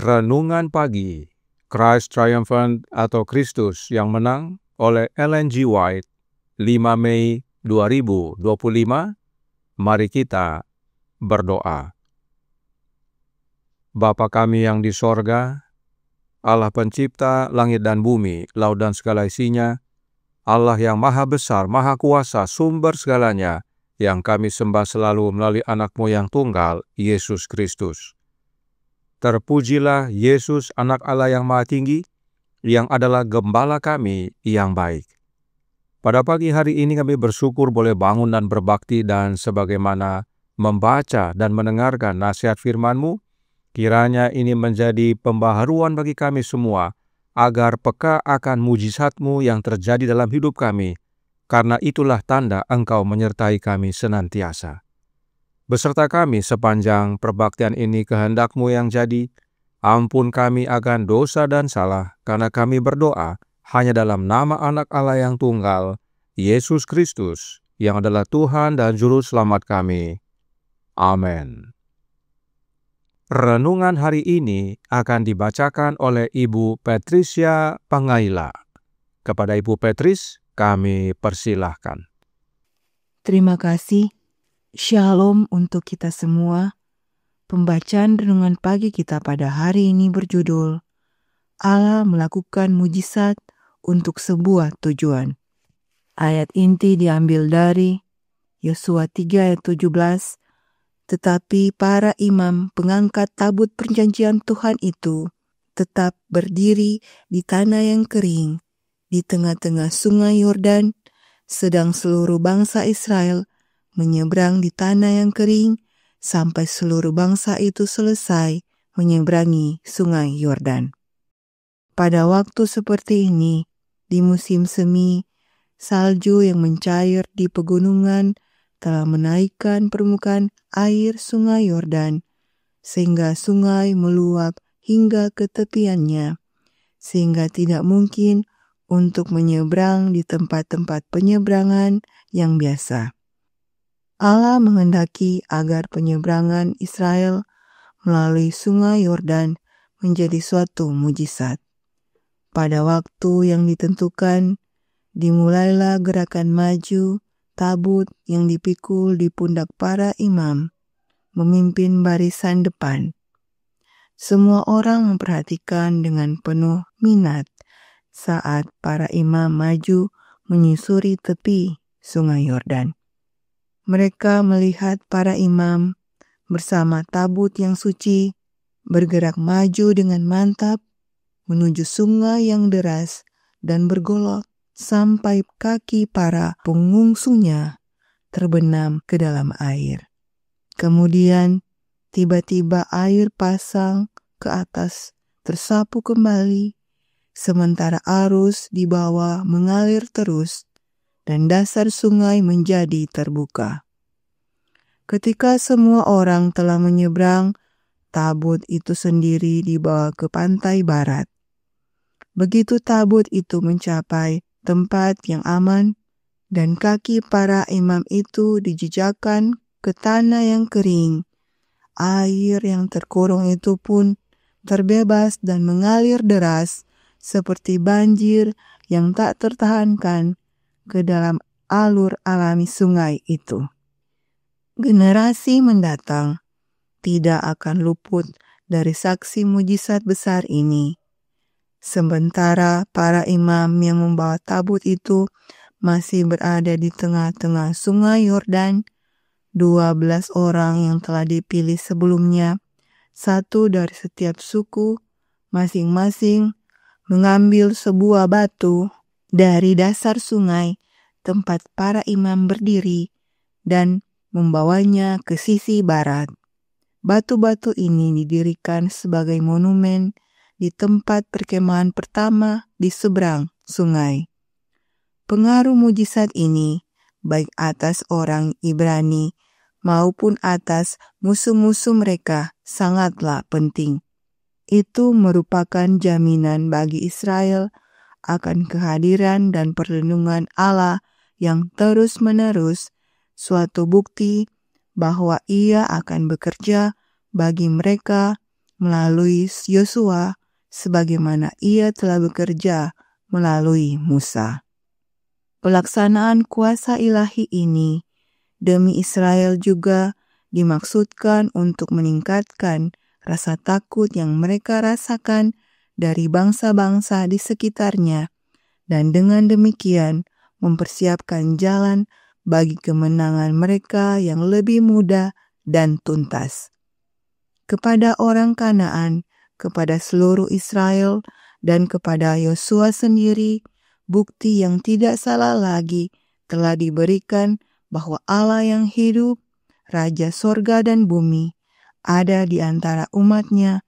Renungan Pagi, Christ Triumphant atau Kristus yang Menang oleh Ellen G. White, 5 Mei 2025. Mari kita berdoa. Bapa kami yang di sorga, Allah pencipta langit dan bumi, laut dan segala isinya, Allah yang maha besar, maha kuasa, sumber segalanya, yang kami sembah selalu melalui anak-Mu yang tunggal, Yesus Kristus. Terpujilah Yesus, anak Allah yang maha tinggi, yang adalah gembala kami yang baik. Pada pagi hari ini kami bersyukur boleh bangun dan berbakti, dan sebagaimana membaca dan mendengarkan nasihat firman-Mu, kiranya ini menjadi pembaharuan bagi kami semua, agar peka akan mujizat-Mu yang terjadi dalam hidup kami, karena itulah tanda Engkau menyertai kami senantiasa. Beserta kami sepanjang perbaktian ini kehendak-Mu yang jadi, ampun kami akan dosa dan salah, karena kami berdoa hanya dalam nama anak Allah yang tunggal, Yesus Kristus, yang adalah Tuhan dan Juru Selamat kami. Amin. Renungan hari ini akan dibacakan oleh Ibu Patricia Pangaila. Kepada Ibu Patris, kami persilahkan. Terima kasih. Shalom untuk kita semua. Pembacaan renungan pagi kita pada hari ini berjudul Allah melakukan mujizat untuk sebuah tujuan. Ayat inti diambil dari Yosua 3 ayat 17. Tetapi para imam pengangkat tabut perjanjian Tuhan itu tetap berdiri di tanah yang kering, di tengah-tengah sungai Yordan, sedang seluruh bangsa Israel menyeberang di tanah yang kering sampai seluruh bangsa itu selesai menyeberangi sungai Yordan. Pada waktu seperti ini, di musim semi, salju yang mencair di pegunungan telah menaikkan permukaan air sungai Yordan, sehingga sungai meluap hingga ke tepiannya, sehingga tidak mungkin untuk menyeberang di tempat-tempat penyeberangan yang biasa. Allah menghendaki agar penyeberangan Israel melalui sungai Yordan menjadi suatu mujizat. Pada waktu yang ditentukan, dimulailah gerakan maju tabut yang dipikul di pundak para imam, memimpin barisan depan. Semua orang memperhatikan dengan penuh minat saat para imam maju menyusuri tepi sungai Yordan. Mereka melihat para imam bersama tabut yang suci bergerak maju dengan mantap menuju sungai yang deras dan bergolok sampai kaki para pengungsunya terbenam ke dalam air. Kemudian tiba-tiba air pasang ke atas tersapu kembali, sementara arus di bawah mengalir terus dan dasar sungai menjadi terbuka. Ketika semua orang telah menyeberang, tabut itu sendiri dibawa ke pantai barat. Begitu tabut itu mencapai tempat yang aman, dan kaki para imam itu dijejakkan ke tanah yang kering. Air yang terkurung itu pun terbebas dan mengalir deras seperti banjir yang tak tertahankan ke dalam alur alami sungai itu. Generasi mendatang tidak akan luput dari saksi mujizat besar ini. Sementara para imam yang membawa tabut itu masih berada di tengah-tengah sungai Yordan, 12 orang yang telah dipilih sebelumnya, satu dari setiap suku, masing-masing mengambil sebuah batu dari dasar sungai tempat para imam berdiri dan membawanya ke sisi barat. Batu-batu ini didirikan sebagai monumen di tempat perkemahan pertama di seberang sungai. Pengaruh mujizat ini, baik atas orang Ibrani maupun atas musuh-musuh mereka, sangatlah penting. Itu merupakan jaminan bagi Israel akan kehadiran dan perlindungan Allah yang terus-menerus, suatu bukti bahwa Ia akan bekerja bagi mereka melalui Yosua sebagaimana Ia telah bekerja melalui Musa. Pelaksanaan kuasa ilahi ini demi Israel juga dimaksudkan untuk meningkatkan rasa takut yang mereka rasakan dari bangsa-bangsa di sekitarnya, dan dengan demikian mempersiapkan jalan bagi kemenangan mereka yang lebih mudah dan tuntas. Kepada orang Kanaan, kepada seluruh Israel, dan kepada Yosua sendiri, bukti yang tidak salah lagi telah diberikan bahwa Allah yang hidup, Raja sorga dan bumi, ada di antara umatnya,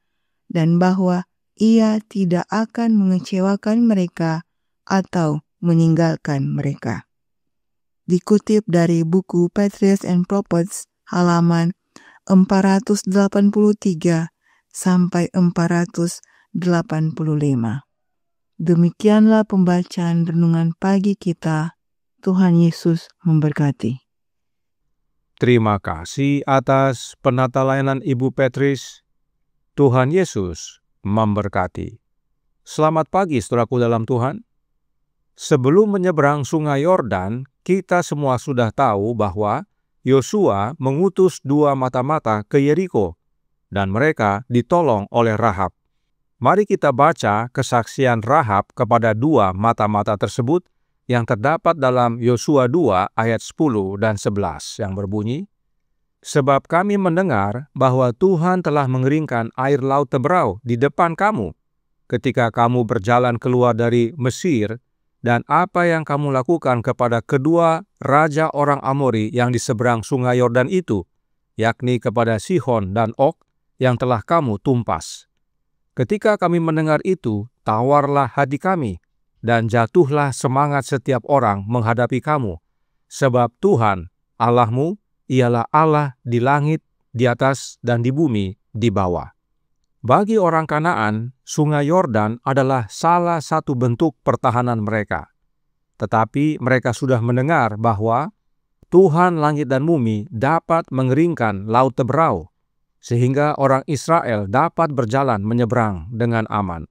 dan bahwa Ia tidak akan mengecewakan mereka atau meninggalkan mereka. Dikutip dari buku Patriarchs and Prophets halaman 483 sampai 485. Demikianlah pembacaan renungan pagi kita. Tuhan Yesus memberkati. Terima kasih atas penata layanan Ibu Petris. Tuhan Yesus memberkati. Selamat pagi saudaraku dalam Tuhan. Sebelum menyeberang sungai Yordan, kita semua sudah tahu bahwa Yosua mengutus 2 mata-mata ke Yeriko, dan mereka ditolong oleh Rahab. Mari kita baca kesaksian Rahab kepada 2 mata-mata tersebut yang terdapat dalam Yosua 2 ayat 10 dan 11 yang berbunyi, "Sebab kami mendengar bahwa Tuhan telah mengeringkan air laut Teberau di depan kamu, ketika kamu berjalan keluar dari Mesir, dan apa yang kamu lakukan kepada kedua raja orang Amori yang di seberang sungai Yordan itu, yakni kepada Sihon dan Og, yang telah kamu tumpas. Ketika kami mendengar itu, tawarlah hati kami, dan jatuhlah semangat setiap orang menghadapi kamu, sebab Tuhan, Allahmu, ialah Allah di langit, di atas, dan di bumi, di bawah." Bagi orang Kanaan, sungai Yordan adalah salah satu bentuk pertahanan mereka. Tetapi mereka sudah mendengar bahwa Tuhan langit dan bumi dapat mengeringkan laut Teberau, sehingga orang Israel dapat berjalan menyeberang dengan aman.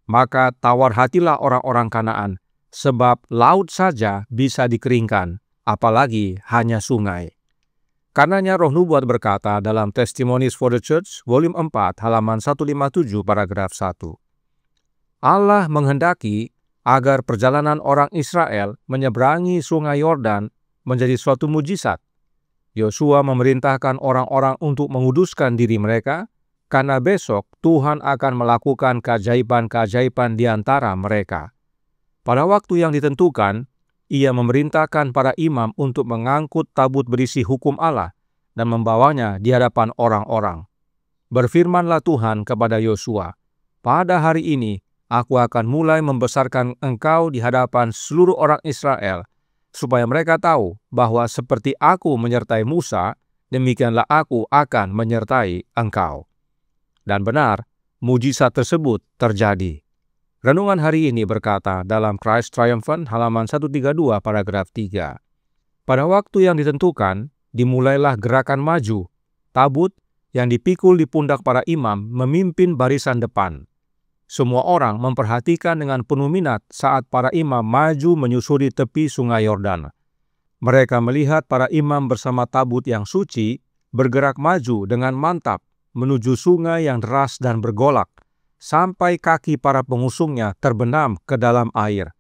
Maka tawar hatilah orang-orang Kanaan, sebab laut saja bisa dikeringkan, apalagi hanya sungai. Karenanya Roh Nubuat berkata dalam Testimonies for the Church, volume 4, halaman 157, paragraf 1. Allah menghendaki agar perjalanan orang Israel menyeberangi sungai Yordan menjadi suatu mujizat. Yosua memerintahkan orang-orang untuk menguduskan diri mereka, karena besok Tuhan akan melakukan keajaiban-keajaiban di antara mereka. Pada waktu yang ditentukan, Ia memerintahkan para imam untuk mengangkut tabut berisi hukum Allah dan membawanya di hadapan orang-orang. Berfirmanlah Tuhan kepada Yosua, "Pada hari ini, aku akan mulai membesarkan engkau di hadapan seluruh orang Israel, supaya mereka tahu bahwa seperti aku menyertai Musa, demikianlah aku akan menyertai engkau." Dan benar, mujizat tersebut terjadi. Renungan hari ini berkata dalam Christ Triumphant halaman 132 paragraf 3. Pada waktu yang ditentukan, dimulailah gerakan maju. Tabut yang dipikul di pundak para imam memimpin barisan depan. Semua orang memperhatikan dengan penuh minat saat para imam maju menyusuri tepi sungai Yordan. Mereka melihat para imam bersama tabut yang suci bergerak maju dengan mantap menuju sungai yang deras dan bergolak, sampai kaki para pengusungnya terbenam ke dalam air.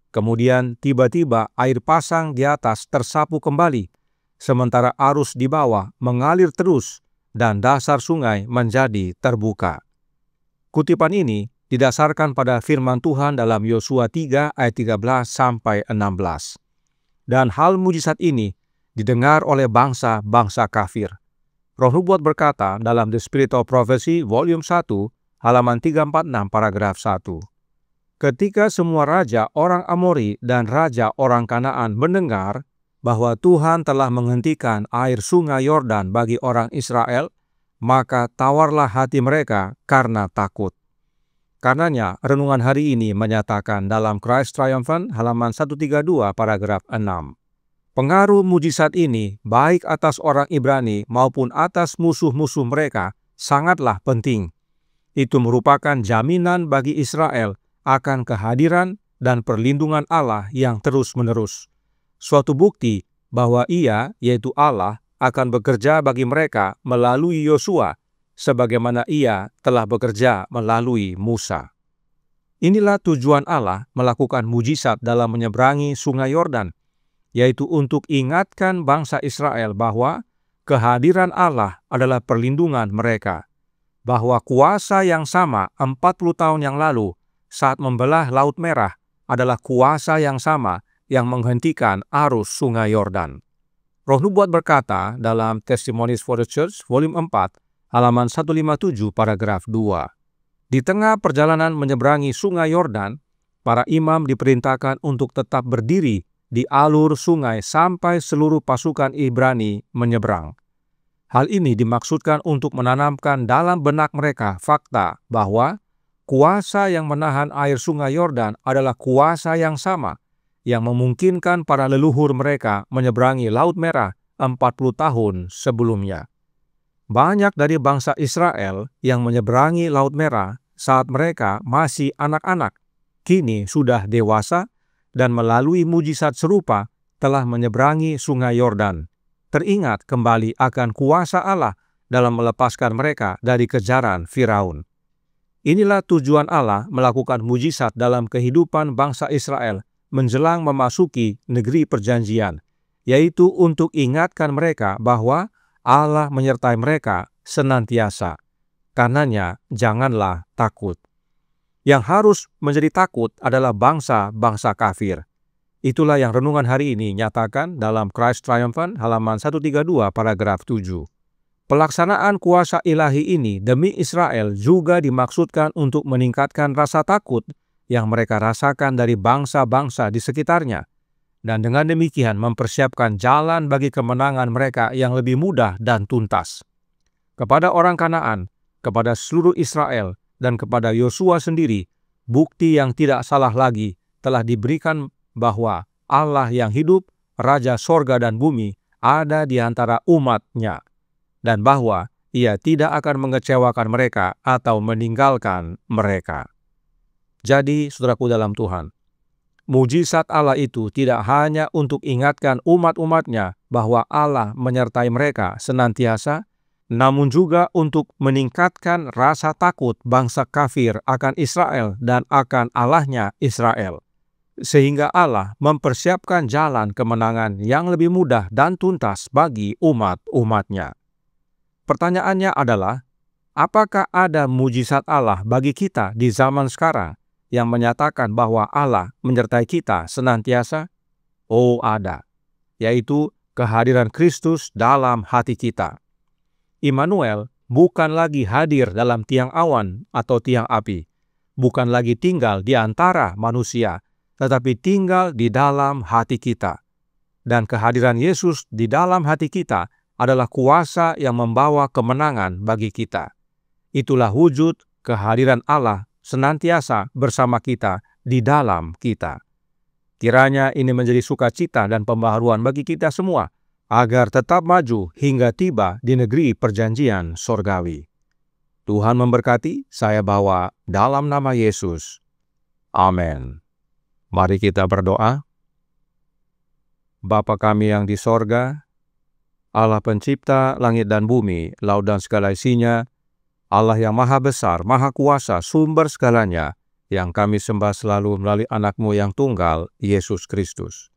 Kemudian tiba-tiba air pasang di atas tersapu kembali, sementara arus di bawah mengalir terus dan dasar sungai menjadi terbuka. Kutipan ini didasarkan pada firman Tuhan dalam Yosua 3 ayat 13 sampai 16. Dan hal mujizat ini didengar oleh bangsa-bangsa kafir. Roh Nubuat berkata dalam The Spirit of Prophecy volume 1 halaman 346 paragraf 1. Ketika semua raja orang Amori dan raja orang Kanaan mendengar bahwa Tuhan telah menghentikan air sungai Yordan bagi orang Israel, maka tawarlah hati mereka karena takut. Karenanya, renungan hari ini menyatakan dalam Christ Triumphant halaman 132 paragraf 6. Pengaruh mujizat ini baik atas orang Ibrani maupun atas musuh-musuh mereka sangatlah penting. Itu merupakan jaminan bagi Israel akan kehadiran dan perlindungan Allah yang terus-menerus. Suatu bukti bahwa Ia, yaitu Allah, akan bekerja bagi mereka melalui Yosua, sebagaimana Ia telah bekerja melalui Musa. Inilah tujuan Allah melakukan mujizat dalam menyeberangi sungai Yordan, yaitu untuk ingatkan bangsa Israel bahwa kehadiran Allah adalah perlindungan mereka, bahwa kuasa yang sama 40 tahun yang lalu saat membelah Laut Merah adalah kuasa yang sama yang menghentikan arus sungai Yordan. Roh Nubuat berkata dalam Testimonies for the Church volume 4 halaman 157 paragraf 2. Di tengah perjalanan menyeberangi sungai Yordan, para imam diperintahkan untuk tetap berdiri di alur sungai sampai seluruh pasukan Ibrani menyeberang. Hal ini dimaksudkan untuk menanamkan dalam benak mereka fakta bahwa kuasa yang menahan air sungai Yordan adalah kuasa yang sama yang memungkinkan para leluhur mereka menyeberangi Laut Merah 40 tahun sebelumnya. Banyak dari bangsa Israel yang menyeberangi Laut Merah saat mereka masih anak-anak, kini sudah dewasa dan melalui mujizat serupa telah menyeberangi sungai Yordan. Teringat kembali akan kuasa Allah dalam melepaskan mereka dari kejaran Firaun. Inilah tujuan Allah melakukan mujizat dalam kehidupan bangsa Israel menjelang memasuki negeri perjanjian, yaitu untuk ingatkan mereka bahwa Allah menyertai mereka senantiasa. Karenanya, janganlah takut. Yang harus menjadi takut adalah bangsa-bangsa kafir. Itulah yang renungan hari ini nyatakan dalam Christ Triumphant halaman 132 paragraf 7. Pelaksanaan kuasa ilahi ini demi Israel juga dimaksudkan untuk meningkatkan rasa takut yang mereka rasakan dari bangsa-bangsa di sekitarnya, dan dengan demikian mempersiapkan jalan bagi kemenangan mereka yang lebih mudah dan tuntas. Kepada orang Kanaan, kepada seluruh Israel, dan kepada Yosua sendiri, bukti yang tidak salah lagi telah diberikan bahwa Allah yang hidup, Raja sorga dan bumi, ada di antara umat-Nya, dan bahwa Ia tidak akan mengecewakan mereka atau meninggalkan mereka. Jadi, saudaraku dalam Tuhan, mujizat Allah itu tidak hanya untuk ingatkan umat-umat-Nya bahwa Allah menyertai mereka senantiasa, namun juga untuk meningkatkan rasa takut bangsa kafir akan Israel dan akan Allah-Nya Israel, sehingga Allah mempersiapkan jalan kemenangan yang lebih mudah dan tuntas bagi umat-umat-Nya. Pertanyaannya adalah, apakah ada mujizat Allah bagi kita di zaman sekarang yang menyatakan bahwa Allah menyertai kita senantiasa? Oh, ada, yaitu kehadiran Kristus dalam hati kita. Immanuel bukan lagi hadir dalam tiang awan atau tiang api, bukan lagi tinggal di antara manusia, tetapi tinggal di dalam hati kita. Dan kehadiran Yesus di dalam hati kita adalah kuasa yang membawa kemenangan bagi kita. Itulah wujud kehadiran Allah senantiasa bersama kita di dalam kita. Kiranya ini menjadi sukacita dan pembaharuan bagi kita semua, agar tetap maju hingga tiba di negeri perjanjian sorgawi. Tuhan memberkati, saya bawa dalam nama Yesus. Amin. Mari kita berdoa. Bapa kami yang di sorga, Allah pencipta langit dan bumi, laut dan segala isinya, Allah yang maha besar, maha kuasa, sumber segalanya, yang kami sembah selalu melalui anak-Mu yang tunggal, Yesus Kristus.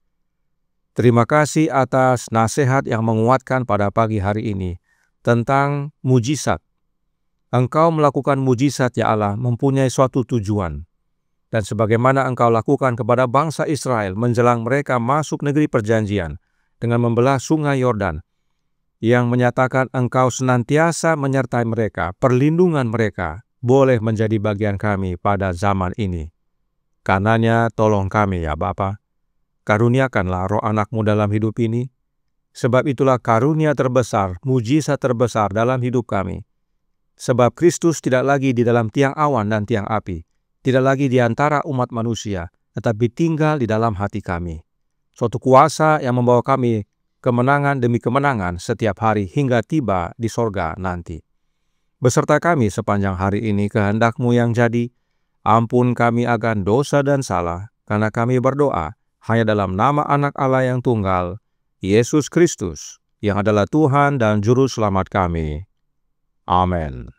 Terima kasih atas nasihat yang menguatkan pada pagi hari ini tentang mujizat. Engkau melakukan mujizat, ya Allah, mempunyai suatu tujuan. Dan sebagaimana Engkau lakukan kepada bangsa Israel menjelang mereka masuk negeri perjanjian dengan membelah sungai Yordan, yang menyatakan Engkau senantiasa menyertai mereka, perlindungan mereka boleh menjadi bagian kami pada zaman ini. Karenanya tolong kami ya Bapa, karuniakanlah roh anak-Mu dalam hidup ini, sebab itulah karunia terbesar, mujizat terbesar dalam hidup kami. Sebab Kristus tidak lagi di dalam tiang awan dan tiang api, tidak lagi di antara umat manusia, tetapi tinggal di dalam hati kami. Suatu kuasa yang membawa kami kemenangan demi kemenangan setiap hari hingga tiba di sorga nanti. Beserta kami sepanjang hari ini kehendak-Mu yang jadi, ampun kami akan dosa dan salah, karena kami berdoa hanya dalam nama Anak Allah yang tunggal, Yesus Kristus, yang adalah Tuhan dan Juru Selamat kami. Amin.